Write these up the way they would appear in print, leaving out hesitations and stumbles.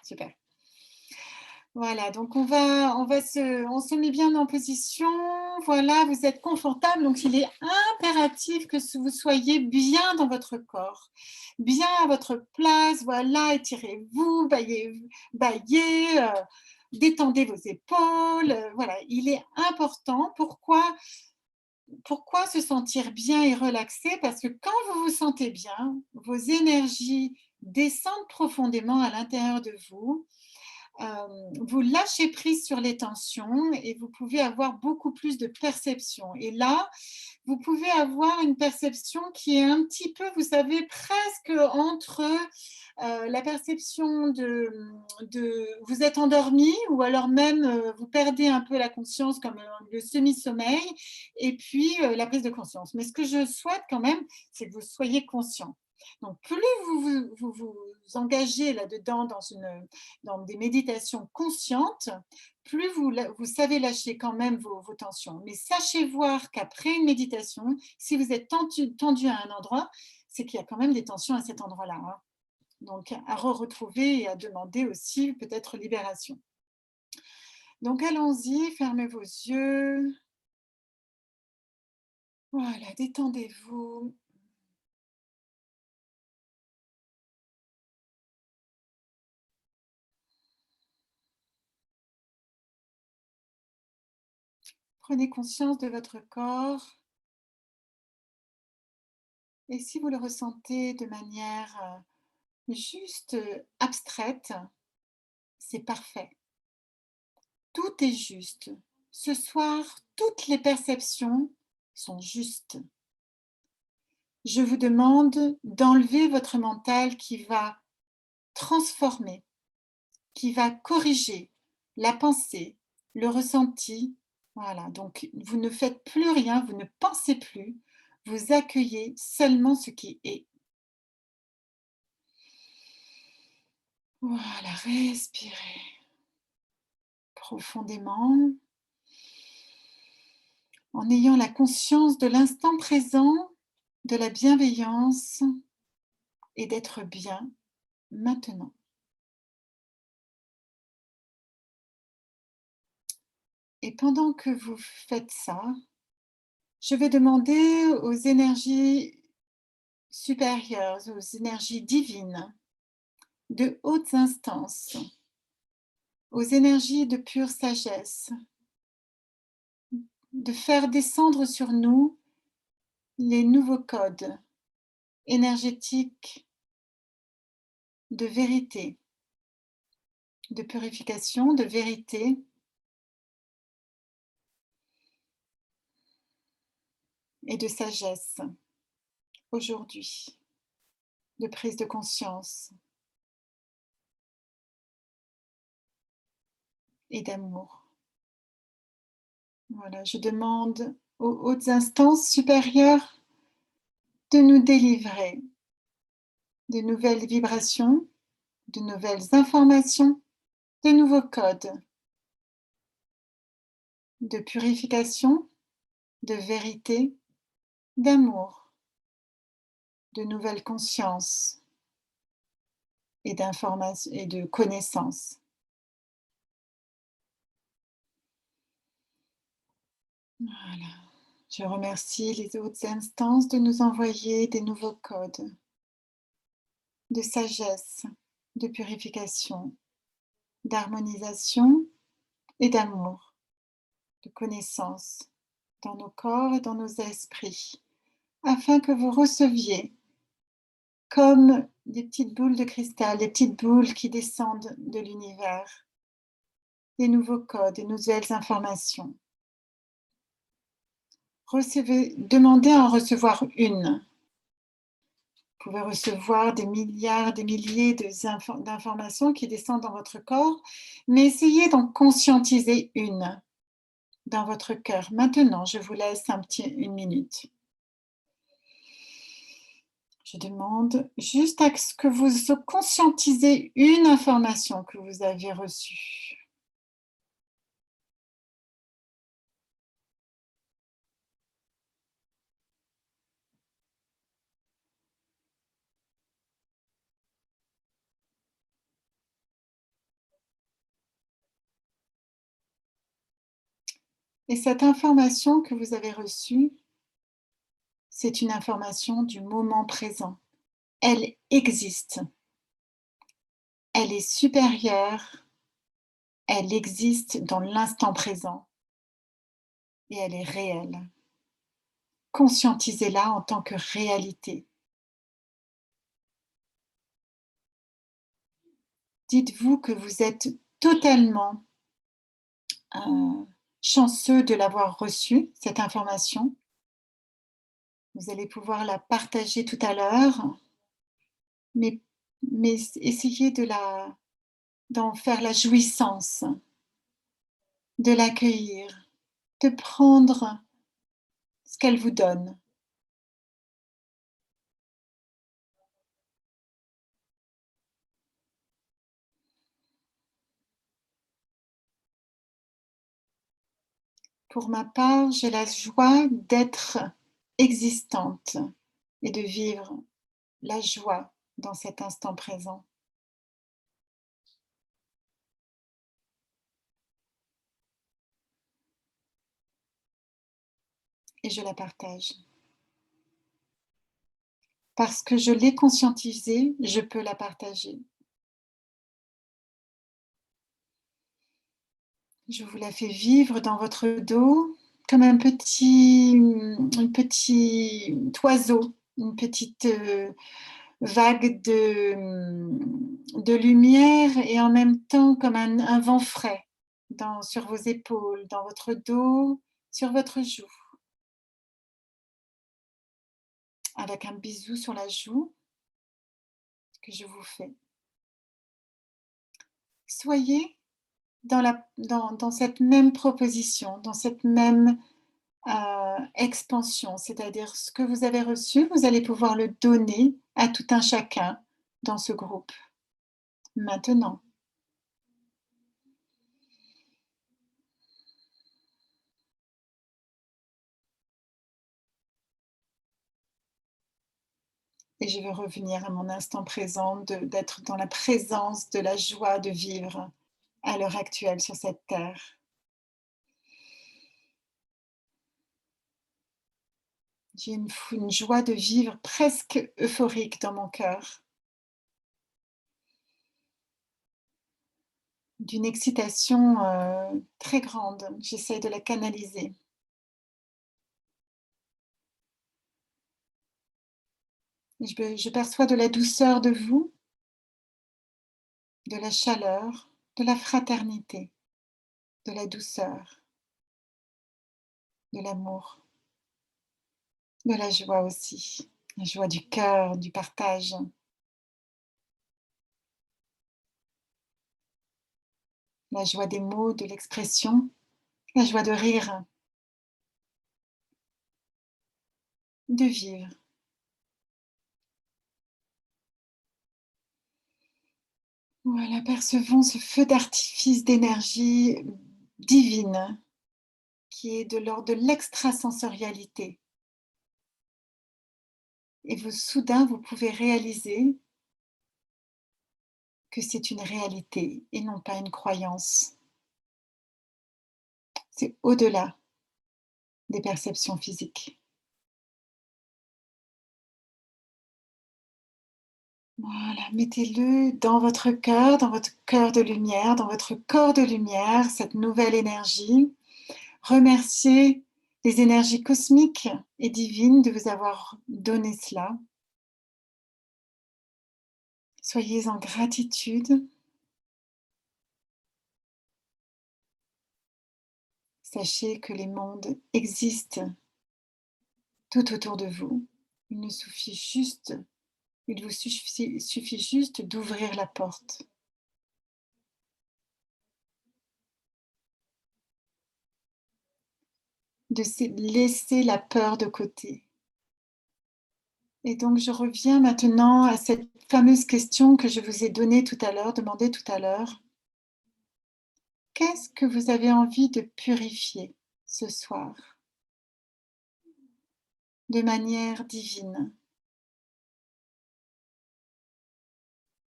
super. Voilà, donc on se met bien en position. Voilà, vous êtes confortable, donc il est impératif que vous soyez bien dans votre corps, bien à votre place. Voilà, étirez-vous, baillez, détendez vos épaules. Voilà, il est important. Pourquoi se sentir bien et relaxé? Parce que quand vous vous sentez bien, vos énergies descendent profondément à l'intérieur de vous. Vous lâchez prise sur les tensions et vous pouvez avoir beaucoup plus de perception. Et là, vous pouvez avoir une perception qui est un petit peu, vous savez, presque entre la perception de vous êtes endormi ou alors même vous perdez un peu la conscience comme le semi-sommeil et puis la prise de conscience. Mais ce que je souhaite quand même, c'est que vous soyez conscient. Donc, plus vous engagez là-dedans dans des méditations conscientes, plus vous savez lâcher quand même vos tensions. Mais sachez voir qu'après une méditation, si vous êtes tendu à un endroit, c'est qu'il y a quand même des tensions à cet endroit-là, hein. Donc, à retrouver et à demander aussi peut-être libération. Donc, allons-y, fermez vos yeux. Voilà, détendez-vous. Prenez conscience de votre corps. Et si vous le ressentez de manière juste abstraite, c'est parfait. Tout est juste. Ce soir, toutes les perceptions sont justes. Je vous demande d'enlever votre mental qui va transformer, qui va corriger la pensée, le ressenti. Voilà, donc vous ne faites plus rien, vous ne pensez plus, vous accueillez seulement ce qui est. Voilà, respirez profondément en ayant la conscience de l'instant présent, de la bienveillance et d'être bien maintenant. Et pendant que vous faites ça, je vais demander aux énergies supérieures, aux énergies divines, de hautes instances, aux énergies de pure sagesse, de faire descendre sur nous les nouveaux codes énergétiques de vérité, de purification, de vérité et de sagesse aujourd'hui, de prise de conscience et d'amour. Voilà, je demande aux hautes instances supérieures de nous délivrer de nouvelles vibrations, de nouvelles informations, de nouveaux codes de purification, de vérité, d'amour, de nouvelles consciences et d'informations et de connaissances. Voilà. Je remercie les autres instances de nous envoyer des nouveaux codes de sagesse, de purification, d'harmonisation et d'amour, de connaissance dans nos corps et dans nos esprits, afin que vous receviez comme des petites boules de cristal, des petites boules qui descendent de l'univers, des nouveaux codes, des nouvelles informations. Demandez à en recevoir une. Vous pouvez recevoir des milliards, des milliers d'informations qui descendent dans votre corps, mais essayez d'en conscientiser une dans votre cœur. Maintenant, je vous laisse une minute. Je demande juste à ce que vous conscientisez une information que vous avez reçue. Et cette information que vous avez reçue, c'est une information du moment présent. Elle existe. Elle est supérieure. Elle existe dans l'instant présent. Et elle est réelle. Conscientisez-la en tant que réalité. Dites-vous que vous êtes totalement chanceux de l'avoir reçue, cette information. Vous allez pouvoir la partager tout à l'heure, mais essayez d'en faire la jouissance, de l'accueillir, de prendre ce qu'elle vous donne. Pour ma part, j'ai la joie d'être existante et de vivre la joie dans cet instant présent. Et je la partage. Parce que je l'ai conscientisée, je peux la partager. Je vous la fais vivre dans votre dos comme un petit oiseau, une petite vague de lumière et en même temps comme un vent frais sur vos épaules, dans votre dos, sur votre joue. Avec un bisou sur la joue que je vous fais. Soyez dans cette même proposition, dans cette même expansion, c'est-à-dire ce que vous avez reçu, vous allez pouvoir le donner à tout un chacun dans ce groupe. Maintenant. Et je veux revenir à mon instant présent, d'être dans la présence de la joie de vivre à l'heure actuelle sur cette terre. J'ai une joie de vivre presque euphorique dans mon cœur, d'une excitation très grande. J'essaie de la canaliser. Je perçois de la douceur de vous, de la chaleur, de la fraternité, de la douceur, de l'amour, de la joie aussi, la joie du cœur, du partage. La joie des mots, de l'expression, la joie de rire, de vivre. Voilà, percevons ce feu d'artifice d'énergie divine qui est de l'ordre de l'extrasensorialité. Et soudain, vous pouvez réaliser que c'est une réalité et non pas une croyance. C'est au-delà des perceptions physiques. Voilà, mettez-le dans votre cœur de lumière, dans votre corps de lumière, cette nouvelle énergie. Remerciez les énergies cosmiques et divines de vous avoir donné cela. Soyez en gratitude. Sachez que les mondes existent tout autour de vous. Il vous suffit juste d'ouvrir la porte. De laisser la peur de côté. Et donc, je reviens maintenant à cette fameuse question que je vous ai demandée tout à l'heure. Qu'est-ce que vous avez envie de purifier ce soir de manière divine?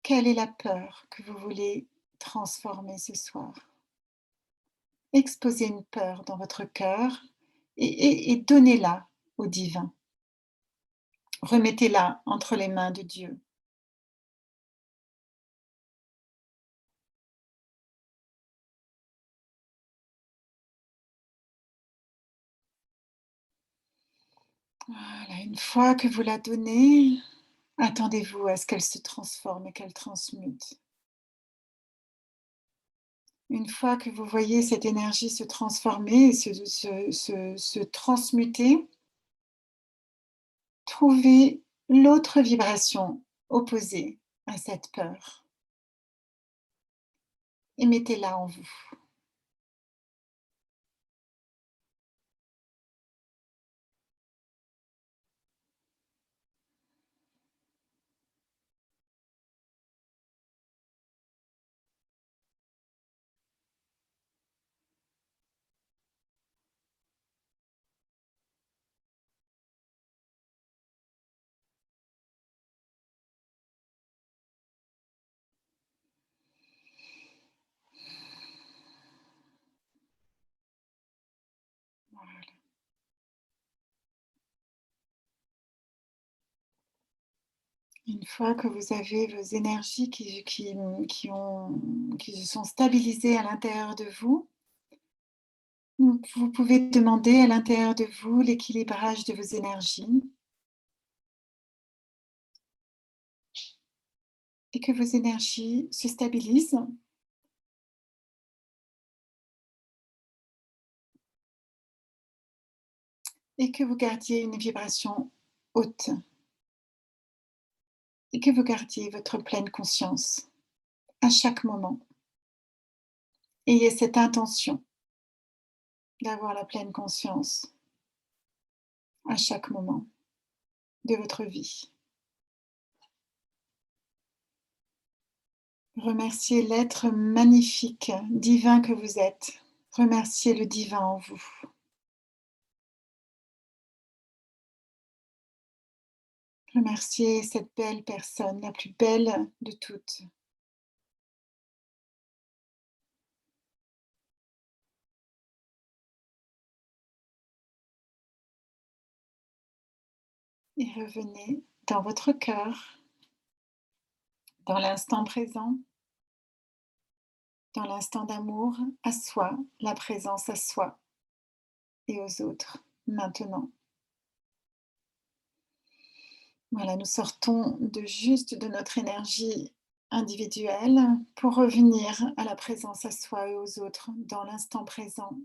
Quelle est la peur que vous voulez transformer ce soir? exposez une peur dans votre cœur et donnez-la au divin. Remettez-la entre les mains de Dieu. Voilà, une fois que vous la donnez, attendez-vous à ce qu'elle se transforme et qu'elle transmute. Une fois que vous voyez cette énergie se transformer et se transmuter, trouvez l'autre vibration opposée à cette peur et mettez-la en vous. Une fois que vous avez vos énergies qui se sont stabilisées à l'intérieur de vous, vous pouvez demander à l'intérieur de vous l'équilibrage de vos énergies et que vos énergies se stabilisent et que vous gardiez une vibration haute et que vous gardiez votre pleine conscience à chaque moment. Ayez cette intention d'avoir la pleine conscience à chaque moment de votre vie. Remerciez l'être magnifique, divin que vous êtes. Remerciez le divin en vous. Remerciez cette belle personne, la plus belle de toutes. Et revenez dans votre cœur, dans l'instant présent, dans l'instant d'amour à soi, la présence à soi et aux autres, maintenant. Voilà, nous sortons de notre énergie individuelle pour revenir à la présence à soi et aux autres dans l'instant présent.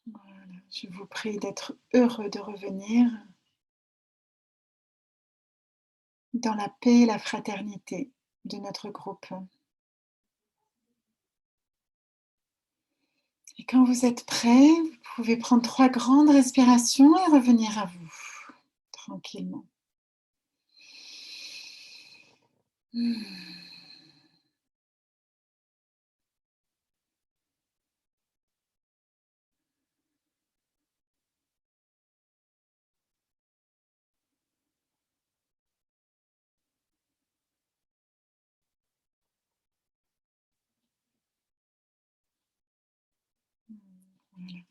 Voilà, je vous prie d'être heureux de revenir dans la paix et la fraternité de notre groupe. Et quand vous êtes prêts, vous pouvez prendre 3 grandes respirations et revenir à vous, tranquillement. Mmh. Voilà.